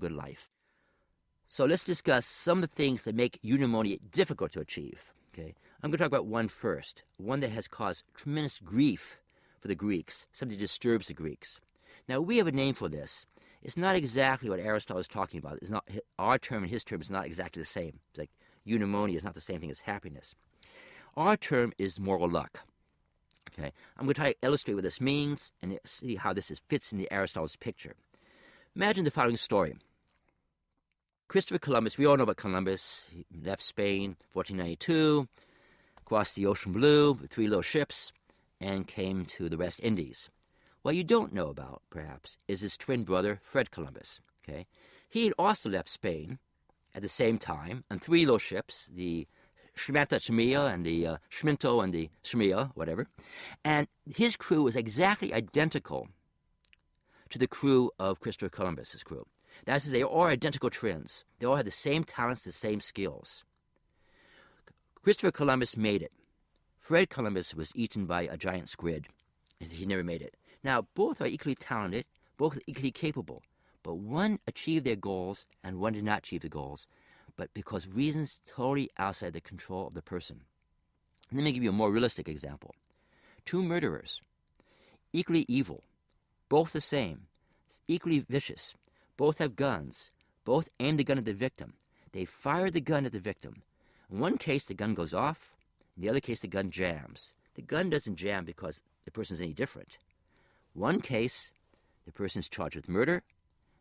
good life. So let's discuss some of the things that make eudaimonia difficult to achieve. Okay, I'm going to talk about one first, one that has caused tremendous grief for the Greeks, something that disturbs the Greeks. Now, we have a name for this. It's not exactly what Aristotle is talking about. It's not our term and his term is not exactly the same. It's like eudaimonia is not the same thing as happiness. Our term is moral luck. Okay, I'm going to try to illustrate what this means and see how this fits in the Aristotle's picture. Imagine the following story. Christopher Columbus, we all know about Columbus. He left Spain 1492, crossed the ocean blue with 3 little ships, and came to the West Indies. What you don't know about, perhaps, is his twin brother, Fred Columbus. Okay, he had also left Spain at the same time on 3 little ships, the Schmata and the Schminto and the Schmia, whatever. And his crew was exactly identical to the crew of Christopher Columbus's crew. That is, they are all identical twins. They all have the same talents, the same skills. Christopher Columbus made it. Fred Columbus was eaten by a giant squid. He never made it. Now, both are equally talented, both equally capable, but one achieved their goals and one did not achieve the goals, but because reasons totally outside the control of the person. Let me give you a more realistic example. 2 murderers, equally evil, both the same, equally vicious, both have guns, both aim the gun at the victim. They fire the gun at the victim. In one case, the gun goes off. In the other case, the gun jams. The gun doesn't jam because the person's any different. One case, the person is charged with murder.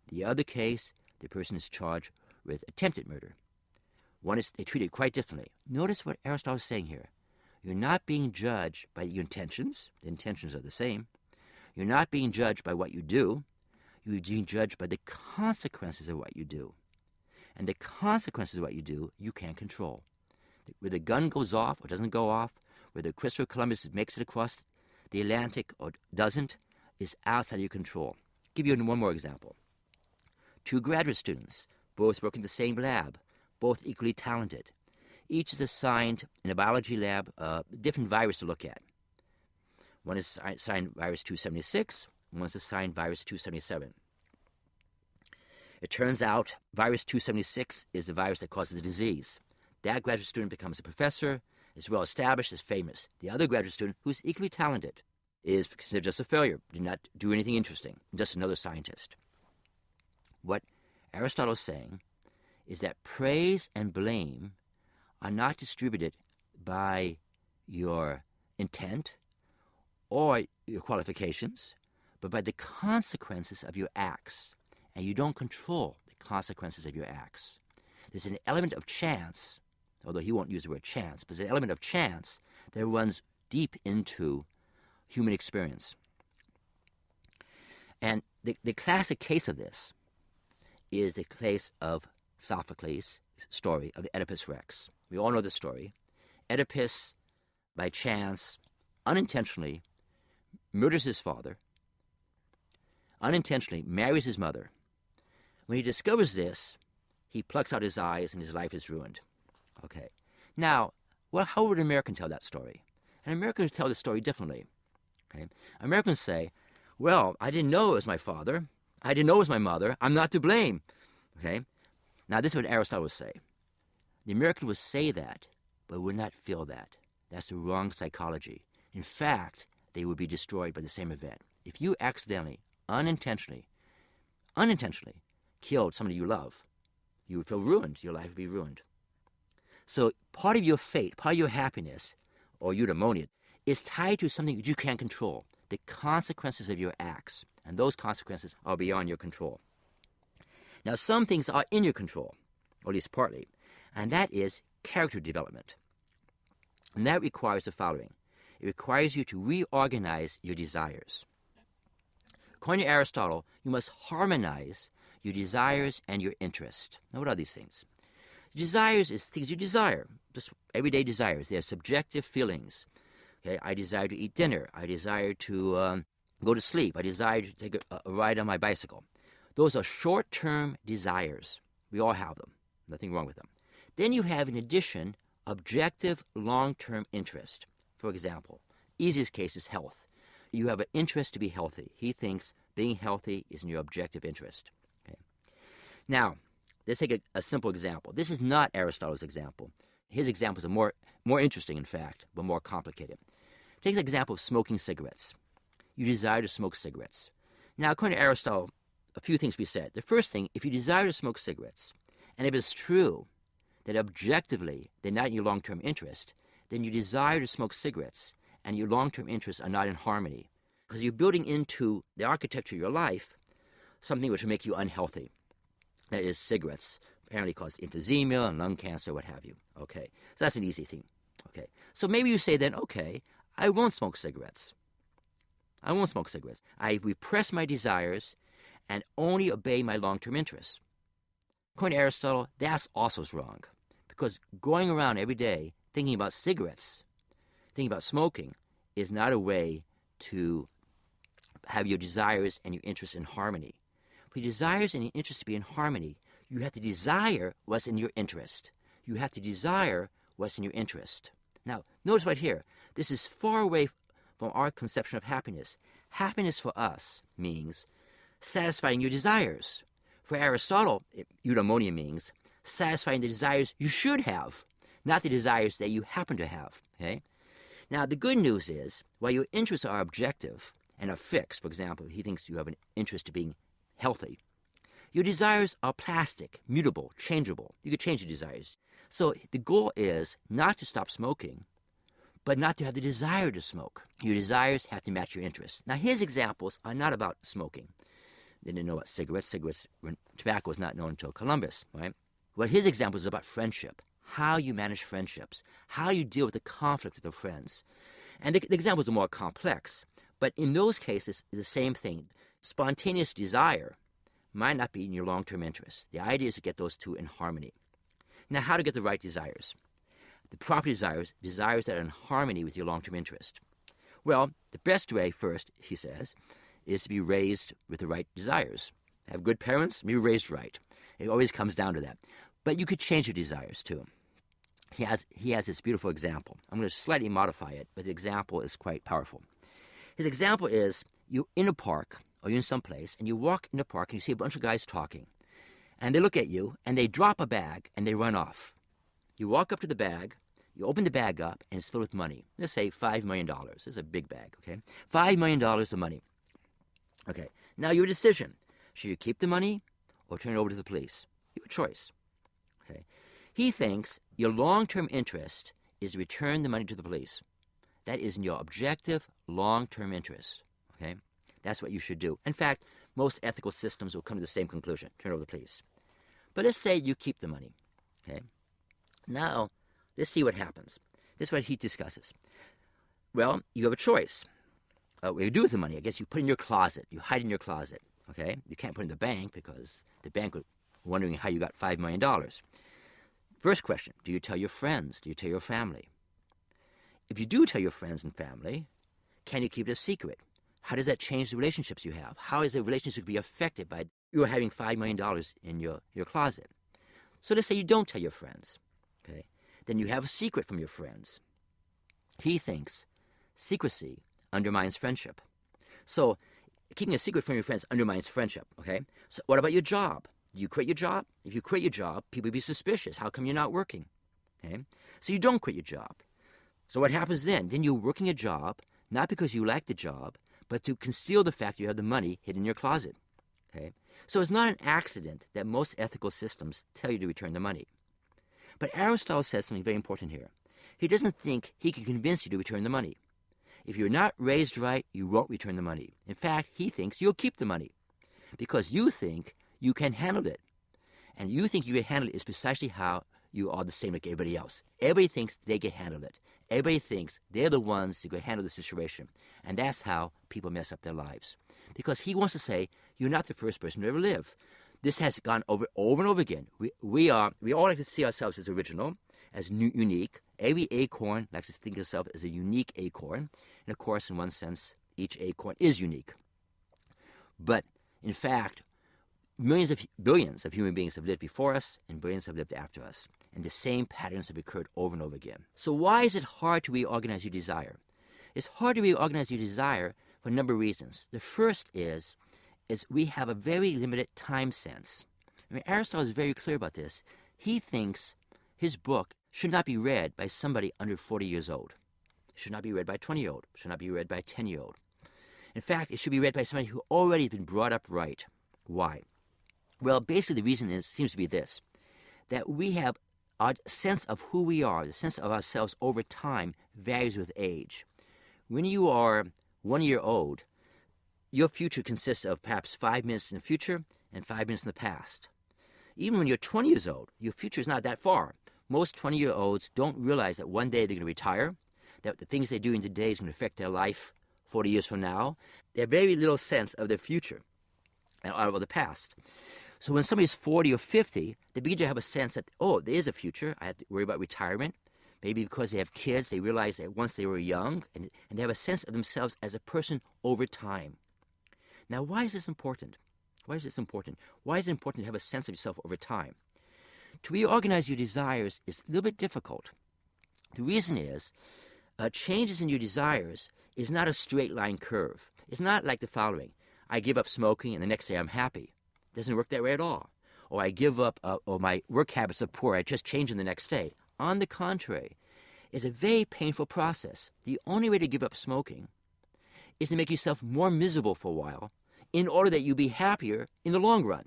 The other case, the person is charged with attempted murder. They treat it quite differently. Notice what Aristotle is saying here. You're not being judged by your intentions. The intentions are the same. You're not being judged by what you do. You're being judged by the consequences of what you do. And the consequences of what you do, you can't control. Whether the gun goes off or doesn't go off, whether Christopher Columbus makes it across the Atlantic or doesn't, is outside of your control. I'll give you one more example. 2 graduate students, both work in the same lab, both equally talented. Each is assigned in a biology lab a different virus to look at. One is assigned virus 276, one is assigned virus 277. It turns out virus 276 is the virus that causes the disease. That graduate student becomes a professor, is well established, is famous. The other graduate student, who's equally talented, is considered just a failure, did not do anything interesting, just another scientist. What Aristotle is saying is that praise and blame are not distributed by your intent or your qualifications, but by the consequences of your acts. And you don't control the consequences of your acts. There's an element of chance, although he won't use the word chance, but there's an element of chance that runs deep into human experience. And the classic case of this is the case of Sophocles' story of the Oedipus Rex. We all know the story. Oedipus, by chance, unintentionally, murders his father, unintentionally marries his mother. When he discovers this, he plucks out his eyes and his life is ruined. Okay. Now, how would an American tell that story? An American would tell the story differently. Okay. Americans say, well, I didn't know it was my father. I didn't know it was my mother. I'm not to blame. Okay. Now, this is what Aristotle would say. The American would say that, but would not feel that. That's the wrong psychology. In fact, they would be destroyed by the same event. If you accidentally, unintentionally killed somebody you love, you would feel ruined. Your life would be ruined. So part of your fate, part of your happiness, or eudaimonia, is tied to something that you can't control, the consequences of your acts. And those consequences are beyond your control. Now, some things are in your control, or at least partly, and that is character development. And that requires the following. It requires you to reorganize your desires. According to Aristotle, you must harmonize your desires and your interest. Now, what are these things? Desires is things you desire, just everyday desires. They are subjective feelings. Okay, I desire to eat dinner. I desire to go to sleep. I desire to take a ride on my bicycle. Those are short-term desires. We all have them. Nothing wrong with them. Then you have, in addition, objective long-term interest. For example, easiest case is health. You have an interest to be healthy. He thinks being healthy is in your objective interest. Okay. Now, let's take a simple example. This is not Aristotle's example. His examples are more interesting, in fact, but more complicated. Take the example of smoking cigarettes. You desire to smoke cigarettes. Now, according to Aristotle, a few things we said. The first thing, if you desire to smoke cigarettes, and if it's true that objectively they're not in your long-term interest, then you desire to smoke cigarettes and your long-term interests are not in harmony, because you're building into the architecture of your life something which will make you unhealthy. That is, cigarettes apparently cause emphysema and lung cancer, what have you. Okay, so that's an easy thing. Okay, so maybe you say then, okay, I won't smoke cigarettes. I won't smoke cigarettes. I repress my desires and only obey my long-term interests. According to Aristotle, that's also wrong, because going around every day thinking about cigarettes, thinking about smoking, is not a way to have your desires and your interests in harmony. For your desires and your interests to be in harmony, you have to desire what's in your interest. You have to desire what's in your interest. Now, notice right here, this is far away from our conception of happiness. Happiness for us means satisfying your desires. For Aristotle, eudaimonia means satisfying the desires you should have, not the desires that you happen to have. Okay? Now, the good news is, while your interests are objective and are fixed, for example, he thinks you have an interest in being healthy, your desires are plastic, mutable, changeable. You can change your desires. So the goal is not to stop smoking, but not to have the desire to smoke. Your desires have to match your interests. Now, his examples are not about smoking. They didn't know about cigarettes. Tobacco was not known until Columbus, right? Well, his example is about friendship, how you manage friendships, how you deal with the conflict with your friends. And the examples are more complex, but in those cases, it's the same thing. Spontaneous desire might not be in your long-term interest. The idea is to get those two in harmony. Now, how to get the right desires? The proper desires that are in harmony with your long-term interest. Well, the best way, first, he says, is to be raised with the right desires. Have good parents, be raised right. It always comes down to that. But you could change your desires, too. He has this beautiful example. I'm going to slightly modify it, but the example is quite powerful. His example is, you're in a park, or you're in some place, and you walk in the park, and you see a bunch of guys talking. And they look at you, and they drop a bag, and they run off. You walk up to the bag, you open the bag up, and it's filled with money. Let's say $5 million. This is a big bag, okay? $5 million of money. Okay, now your decision. Should you keep the money or turn it over to the police? You have a choice. Okay. He thinks your long-term interest is to return the money to the police. That is in your objective long-term interest. Okay? That's what you should do. In fact, most ethical systems will come to the same conclusion. Turn it over to the police. But let's say you keep the money. Okay? Now, let's see what happens. This is what he discusses. Well, you have a choice. What you do with the money, I guess you put it in your closet. You hide it in your closet. Okay? You can't put it in the bank because the bank would be wondering how you got $5 million. First question, do you tell your friends? Do you tell your family? If you do tell your friends and family, can you keep it a secret? How does that change the relationships you have? How is the relationship be affected by you having $5 million in your closet? So let's say you don't tell your friends. Okay? Then you have a secret from your friends. He thinks secrecy undermines friendship. So keeping a secret from your friends undermines friendship. Okay? So what about your job? Do you quit your job? If you quit your job, people will be suspicious. How come you're not working? Okay? So you don't quit your job. So what happens then? Then you're working a job, not because you like the job, but to conceal the fact you have the money hidden in your closet. Okay? So it's not an accident that most ethical systems tell you to return the money. But Aristotle says something very important here. He doesn't think he can convince you to return the money. If you're not raised right, you won't return the money. In fact, he thinks you'll keep the money because you think you can handle it. And you think you can handle it is precisely how you are the same like everybody else. Everybody thinks they can handle it. Everybody thinks they're the ones who can handle the situation. And that's how people mess up their lives. Because he wants to say, you're not the first person to ever live. This has gone over and over again. We all like to see ourselves as original, as unique. Every acorn likes to think of itself as a unique acorn. And of course, in one sense, each acorn is unique. But in fact, billions of human beings have lived before us, and billions have lived after us. And the same patterns have occurred over and over again. So why is it hard to reorganize your desire? It's hard to reorganize your desire for a number of reasons. The first is we have a very limited time sense. I mean, Aristotle is very clear about this. He thinks his book should not be read by somebody under 40 years old. It should not be read by a 20-year-old. It should not be read by a 10-year-old. In fact, it should be read by somebody who already has been brought up right. Why? Well, basically the reason seems to be this, that we have our sense of who we are, the sense of ourselves over time varies with age. When you are 1 year old, your future consists of perhaps 5 minutes in the future and 5 minutes in the past. Even when you're 20 years old, your future is not that far. Most 20-year-olds don't realize that one day they're going to retire, that the things they're doing today is going to affect their life 40 years from now. They have very little sense of their future and of the past. So when somebody's 40 or 50, they begin to have a sense that, oh, there is a future. I have to worry about retirement. Maybe because they have kids, they realize that once they were young, and they have a sense of themselves as a person over time. Now, why is this important? Why is this important? Why is it important to have a sense of yourself over time? To reorganize your desires is a little bit difficult. The reason is changes in your desires is not a straight line curve. It's not like the following. I give up smoking and the next day I'm happy. It doesn't work that way at all. Or I give up, or my work habits are poor, I just change them the next day. On the contrary, it's a very painful process. The only way to give up smoking is to make yourself more miserable for a while in order that you be happier in the long run.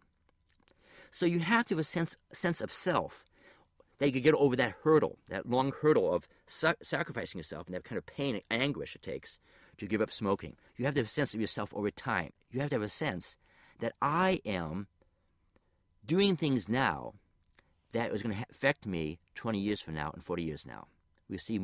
So you have to have a sense of self that you can get over that hurdle, that long hurdle of sacrificing yourself and that kind of pain and anguish it takes to give up smoking. You have to have a sense of yourself over time. You have to have a sense that I am doing things now that is going to affect me 20 years from now and 40 years now. We see more